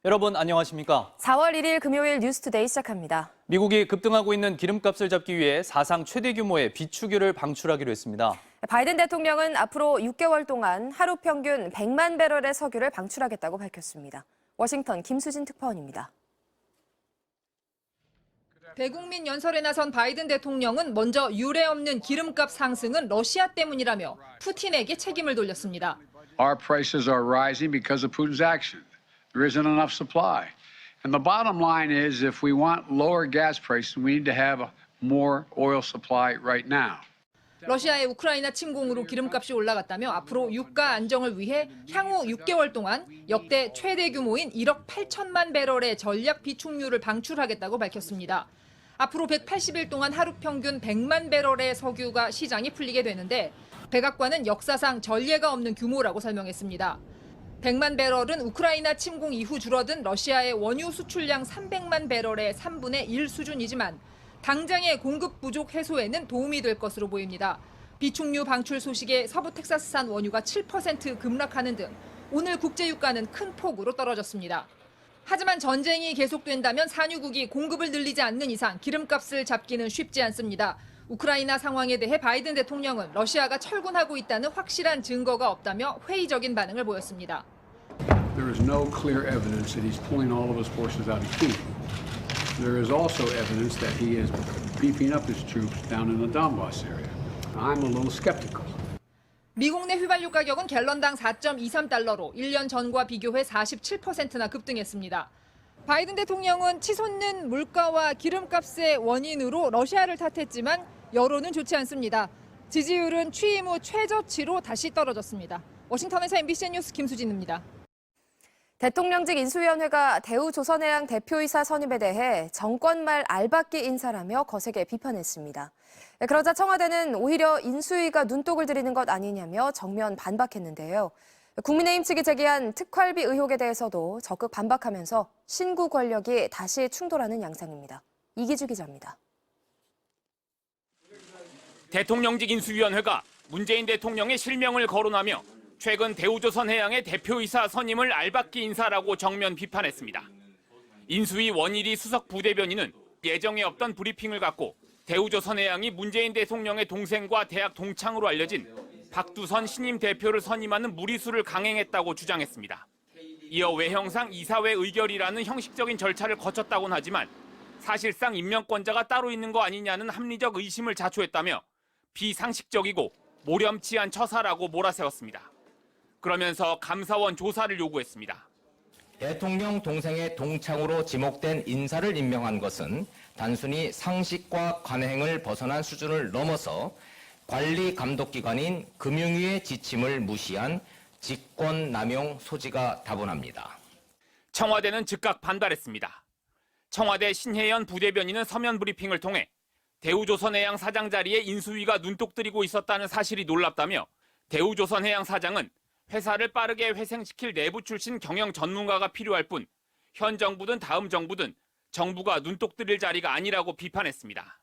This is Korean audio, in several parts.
여러분 안녕하십니까? 4월 1일 금요일 뉴스투데이 시작합니다. 미국이 급등하고 있는 기름값을 잡기 위해 사상 최대 규모의 비축유를 방출하기로 했습니다. 바이든 대통령은 앞으로 6개월 동안 하루 평균 100만 배럴의 석유를 방출하겠다고 밝혔습니다. 워싱턴 김수진 특파원입니다. 대국민 연설에 나선 바이든 대통령은 먼저 유례 없는 기름값 상승은 러시아 때문이라며 푸틴에게 책임을 돌렸습니다. Our prices are rising because of Putin's action. There isn't enough supply. And the bottom line is if we want lower gas prices, we need to have more oil supply right now. 러시아의 우크라이나 침공으로 기름값이 올라갔다며 앞으로 유가 안정을 위해 향후 6개월 동안 역대 최대 규모인 1억 8천만 배럴의 전략 비축유를 방출하겠다고 밝혔습니다. 앞으로 180일 동안 하루 평균 100만 배럴의 석유가 시장이 풀리게 되는데 백악관은 역사상 전례가 없는 규모라고 설명했습니다. 100만 배럴은 우크라이나 침공 이후 줄어든 러시아의 원유 수출량 300만 배럴의 3분의 1 수준이지만 당장의 공급 부족 해소에는 도움이 될 것으로 보입니다. 비축유 방출 소식에 서부 텍사스산 원유가 7% 급락하는 등 오늘 국제유가는 큰 폭으로 떨어졌습니다. 하지만 전쟁이 계속된다면 산유국이 공급을 늘리지 않는 이상 기름값을 잡기는 쉽지 않습니다. 우크라이나 상황에 대해 바이든 대통령은 러시아가 철군하고 있다는 확실한 증거가 없다며 회의적인 반응을 보였습니다. There is no clear evidence that he's pulling all of his forces out of Kyiv. There is also evidence that he is beefing up his troops down in the Donbass area. I'm a little skeptical. 미국 내 휘발유 가격은 갤런당 4.23달러로 1년 전과 비교해 47%나 급등했습니다. 바이든 대통령은 치솟는 물가와 기름값의 원인으로 러시아를 탓했지만 여론은 좋지 않습니다. 지지율은 취임 후 최저치로 다시 떨어졌습니다. 워싱턴에서 MBC 뉴스 김수진입니다. 대통령직 인수위원회가 대우조선해양 대표이사 선임에 대해 정권 말 알박기 인사라며 거세게 비판했습니다. 그러자 청와대는 오히려 인수위가 눈독을 들이는 것 아니냐며 정면 반박했는데요. 국민의힘 측이 제기한 특활비 의혹에 대해서도 적극 반박하면서 신구 권력이 다시 충돌하는 양상입니다. 이기주 기자입니다. 대통령직 인수위원회가 문재인 대통령의 실명을 거론하며 최근 대우조선해양의 대표이사 선임을 알박기 인사라고 정면 비판했습니다. 인수위 원일이 수석 부대변인은 예정에 없던 브리핑을 갖고 대우조선해양이 문재인 대통령의 동생과 대학 동창으로 알려진 박두선 신임 대표를 선임하는 무리수를 강행했다고 주장했습니다. 이어 외형상 이사회 의결이라는 형식적인 절차를 거쳤다고는 하지만 사실상 임명권자가 따로 있는 거 아니냐는 합리적 의심을 자초했다며 비상식적이고 모렴치한 처사라고 몰아세웠습니다. 그러면서 감사원 조사를 요구했습니다. 대통령 동생의 동창으로 지목된 인사를 임명한 것은 단순히 상식과 관행을 벗어난 수준을 넘어서 관리 감독기관인 금융위의 지침을 무시한 직권남용 소지가 다분합니다. 청와대는 즉각 반발했습니다. 청와대 신혜연 부대변인은 서면 브리핑을 통해 대우조선해양 사장 자리에 인수위가 눈독 들이고 있었다는 사실이 놀랍다며 대우조선해양 사장은 회사를 빠르게 회생시킬 내부 출신 경영 전문가가 필요할 뿐 현 정부든 다음 정부든 정부가 눈독 들일 자리가 아니라고 비판했습니다.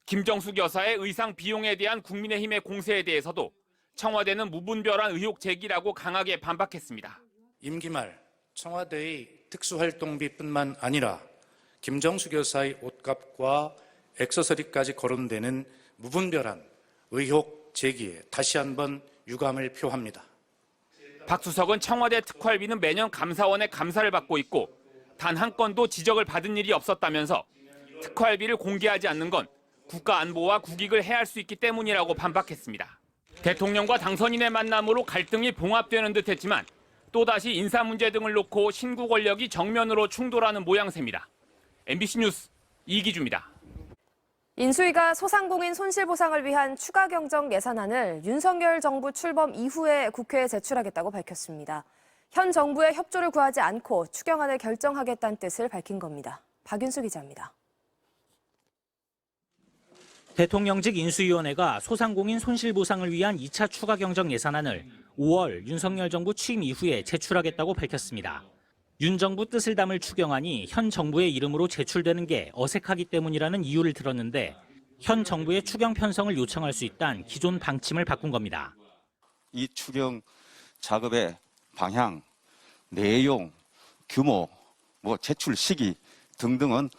김정숙 여사의 의상 비용에 대한 국민의힘의 공세에 대해서도 청와대는 무분별한 의혹 제기라고 강하게 반박했습니다. 임기 말 청와대의 특수활동비뿐만 아니라 김정숙 여사의 옷값과 액세서리까지 거론되는 무분별한 의혹 제기에 다시 한번 유감을 표합니다. 박 수석은 청와대 특활비는 매년 감사원의 감사를 받고 있고 단 한 건도 지적을 받은 일이 없었다면서 특활비를 공개하지 않는 건 국가 안보와 국익을 해할 수 있기 때문이라고 반박했습니다. 대통령과 당선인의 만남으로 갈등이 봉합되는 듯했지만 또다시 인사 문제 등을 놓고 신구 권력이 정면으로 충돌하는 모양새입니다. MBC 뉴스 이기주입니다. 인수위가 소상공인 손실보상을 위한 추가 경정 예산안을 윤석열 정부 출범 이후에 국회에 제출하겠다고 밝혔습니다. 현 정부의 협조를 구하지 않고 추경안을 결정하겠다는 뜻을 밝힌 겁니다. 박윤수 기자입니다. 대통령직 인수위원회가 소상공인 손실보상을 위한 2차 추가 경정 예산안을 5월 윤석열 정부 취임 이후에 제출하겠다고 밝혔습니다. 윤 정부 뜻을 담을 추경안이 현 정부의 이름으로 제출되는 게 어색하기 때문이라는 이유를 들었는데 현 정부의 추경 편성을 요청할 수 있다는 기존 방침을 바꾼 겁니다. 이 추경 작업의 방향, 내용, 규모 제출 시기 등등은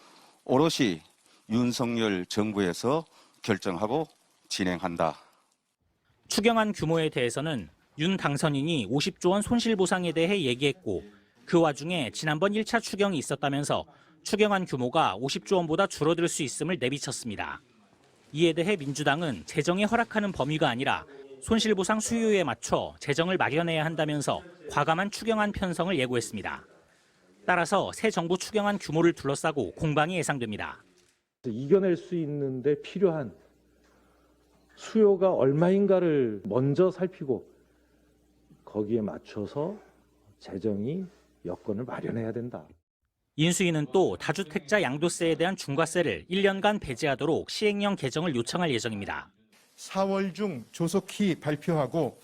오롯이 윤석열 정부에서 결정하고 진행한다. 추경안 규모에 대해서는 윤 당선인이 50조 원 손실보상에 대해 얘기했고 그 와중에 지난번 1차 추경이 있었다면서 추경안 규모가 50조 원보다 줄어들 수 있음을 내비쳤습니다. 이에 대해 민주당은 재정에 허락하는 범위가 아니라 손실보상 수요에 맞춰 재정을 마련해야 한다면서 과감한 추경안 편성을 예고했습니다. 따라서 새 정부 추경안 규모를 둘러싸고 공방이 예상됩니다. 이겨낼 수 있는데 필요한 수요가 얼마인가를 먼저 살피고 거기에 맞춰서 재정이 여건을 마련해야 된다. 인수위는 또 다주택자 양도세에 대한 중과세를 1년간 배제하도록 시행령 개정을 요청할 예정입니다. 4월 중 조속히 발표하고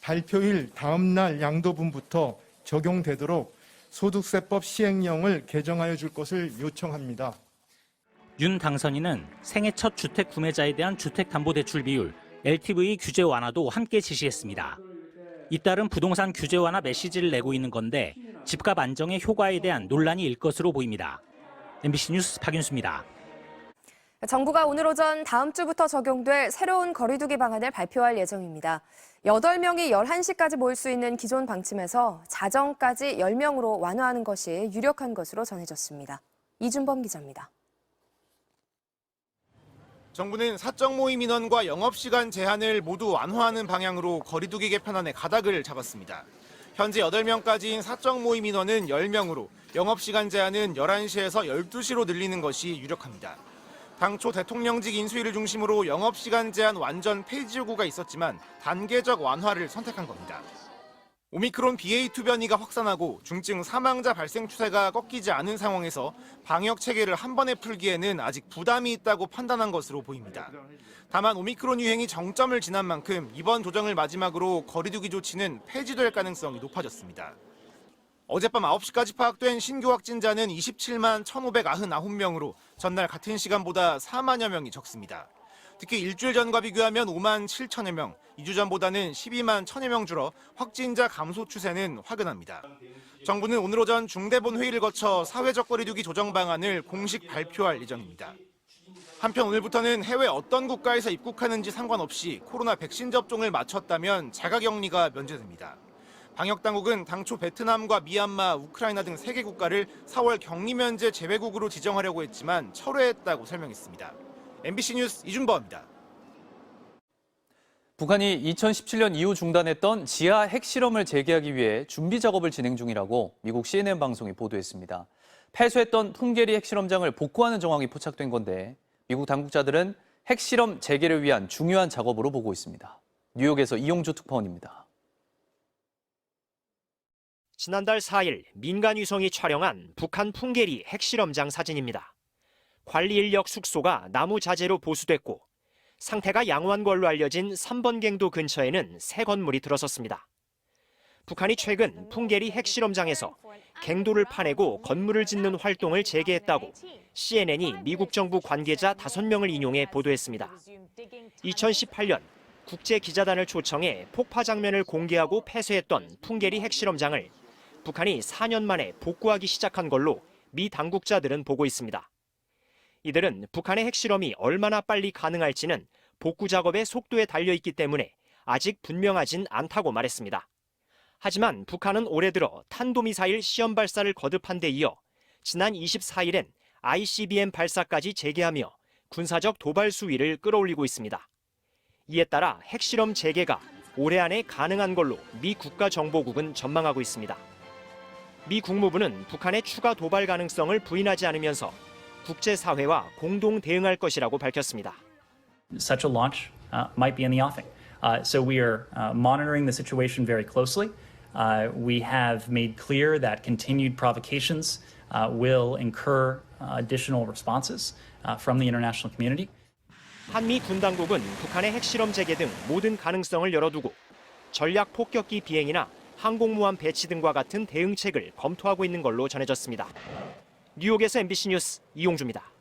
발표일 다음 날 양도분부터 적용되도록 소득세법 시행령을 개정하여 줄 것을 요청합니다. 윤 당선인은 생애 첫 주택 구매자에 대한 주택담보대출 비율, LTV 규제 완화도 함께 지시했습니다. 잇따른 부동산 규제 완화 메시지를 내고 있는 건데 집값 안정의 효과에 대한 논란이 일 것으로 보입니다. MBC 뉴스 박윤수입니다. 정부가 오늘 오전 다음 주부터 적용될 새로운 거리두기 방안을 발표할 예정입니다. 8명이 11시까지 모일 수 있는 기존 방침에서 자정까지 10명으로 완화하는 것이 유력한 것으로 전해졌습니다. 이준범 기자입니다. 정부는 사적 모임 인원과 영업시간 제한을 모두 완화하는 방향으로 거리두기 개편안에 가닥을 잡았습니다. 현재 8명까지인 사적 모임 인원은 10명으로 영업시간 제한은 11시에서 12시로 늘리는 것이 유력합니다. 당초 대통령직 인수위를 중심으로 영업시간 제한 완전 폐지 요구가 있었지만 단계적 완화를 선택한 겁니다. 오미크론 BA2 변이가 확산하고 중증 사망자 발생 추세가 꺾이지 않은 상황에서 방역 체계를 한 번에 풀기에는 아직 부담이 있다고 판단한 것으로 보입니다. 다만 오미크론 유행이 정점을 지난 만큼 이번 조정을 마지막으로 거리두기 조치는 폐지될 가능성이 높아졌습니다. 어젯밤 9시까지 파악된 신규 확진자는 27만 1,599명으로 전날 같은 시간보다 4만여 명이 적습니다. 특히 일주일 전과 비교하면 5만 7천여 명, 2주 전보다는 12만 1천여 명 줄어 확진자 감소 추세는 화끈합니다. 정부는 오늘 오전 중대본 회의를 거쳐 사회적 거리두기 조정 방안을 공식 발표할 예정입니다. 한편 오늘부터는 해외 어떤 국가에서 입국하는지 상관없이 코로나 백신 접종을 마쳤다면 자가격리가 면제됩니다. 방역당국은 당초 베트남과 미얀마, 우크라이나 등 3개 국가를 4월 격리 면제 제외국으로 지정하려고 했지만 철회했다고 설명했습니다. MBC 뉴스 이준범입니다. 북한이 2017년 이후 중단했던 지하 핵실험을 재개하기 위해 준비 작업을 진행 중이라고 미국 CNN 방송이 보도했습니다. 폐쇄했던 풍계리 핵실험장을 복구하는 정황이 포착된 건데 미국 당국자들은 핵실험 재개를 위한 중요한 작업으로 보고 있습니다. 뉴욕에서 이용주 특파원입니다. 지난달 4일 민간 위성이 촬영한 북한 풍계리 핵실험장 사진입니다. 관리 인력 숙소가 나무 자재로 보수됐고 상태가 양호한 걸로 알려진 3번 갱도 근처에는 새 건물이 들어섰습니다. 북한이 최근 풍계리 핵실험장에서 갱도를 파내고 건물을 짓는 활동을 재개했다고 CNN이 미국 정부 관계자 5명을 인용해 보도했습니다. 2018년 국제기자단을 초청해 폭파 장면을 공개하고 폐쇄했던 풍계리 핵실험장을 북한이 4년 만에 복구하기 시작한 걸로 미 당국자들은 보고 있습니다. 이들은 북한의 핵실험이 얼마나 빨리 가능할지는 복구 작업의 속도에 달려있기 때문에 아직 분명하진 않다고 말했습니다. 하지만 북한은 올해 들어 탄도미사일 시험 발사를 거듭한 데 이어 지난 24일엔 ICBM 발사까지 재개하며 군사적 도발 수위를 끌어올리고 있습니다. 이에 따라 핵실험 재개가 올해 안에 가능한 걸로 미 국가정보국은 전망하고 있습니다. 미 국무부는 북한의 추가 도발 가능성을 부인하지 않으면서 국제사회와 공동 대응할 것이라고 밝혔습니다. Such a launch might be in the offing. So we are monitoring the situation very closely. We have made clear that continued provocations will incur additional responses from the international community. 한미 군 당국은 북한의 핵실험 재개 등 모든 가능성을 열어두고 전략 폭격기 비행이나 항공모함 배치 등과 같은 대응책을 검토하고 있는 걸로 전해졌습니다. 뉴욕에서 MBC 뉴스 이용주입니다.